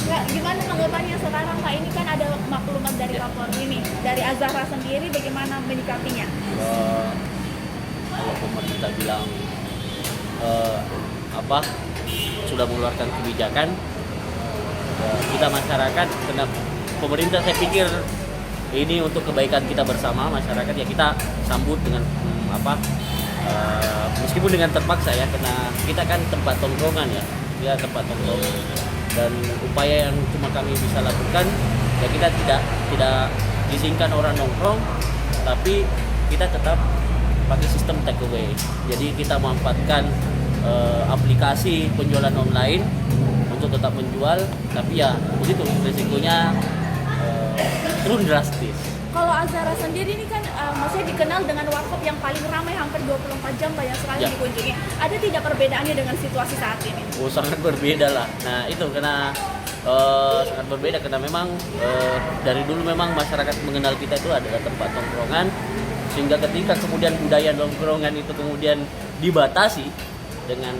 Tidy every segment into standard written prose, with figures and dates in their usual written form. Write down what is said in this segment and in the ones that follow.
Nggak, gimana tanggapannya sekarang Pak? Ini kan ada maklumat dari Kapolri nih, dari Azahra sendiri bagaimana menyikapinya? Kalau pemerintah bilang apa sudah mengeluarkan kebijakan, kita masyarakat, karena pemerintah saya pikir ini untuk kebaikan kita bersama masyarakat, ya kita sambut dengan meskipun dengan terpaksa ya, karena kita kan tempat tongkrongan ya tempat tongkrong, dan upaya yang cuma kami bisa lakukan ya, kita tidak izinkan orang nongkrong, tapi kita tetap pakai sistem take away. Jadi kita memanfaatkan aplikasi penjualan online untuk tetap menjual, tapi ya begitu risikonya turun drastis. Kalau Azahra sendiri ini kan maksudnya dikenal dengan warkop yang paling ramai, hampir 24 jam banyak sekali dikunjungi. Ada tidak perbedaannya dengan situasi saat ini? Oh, sangat berbeda lah. Nah itu karena sangat berbeda karena memang dari dulu memang masyarakat mengenal kita itu adalah tempat tongkrongan, sehingga ketika kemudian budaya nongkrongan itu kemudian dibatasi dengan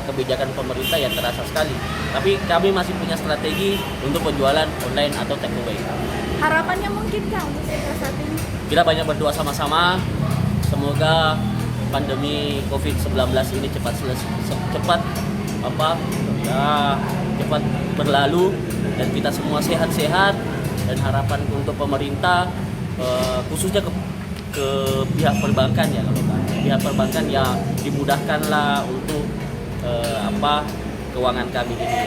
kebijakan pemerintah yang terasa sekali. Tapi kami masih punya strategi untuk penjualan online atau take away. Harapannya mungkin Kang untuk saat ini? Kita banyak berdoa sama-sama, semoga pandemi COVID-19 ini cepat berlalu dan kita semua sehat-sehat. Dan harapan untuk pemerintah khususnya ke pihak perbankan ya, kalau pihak perbankan ya dimudahkanlah untuk keuangan kami ini.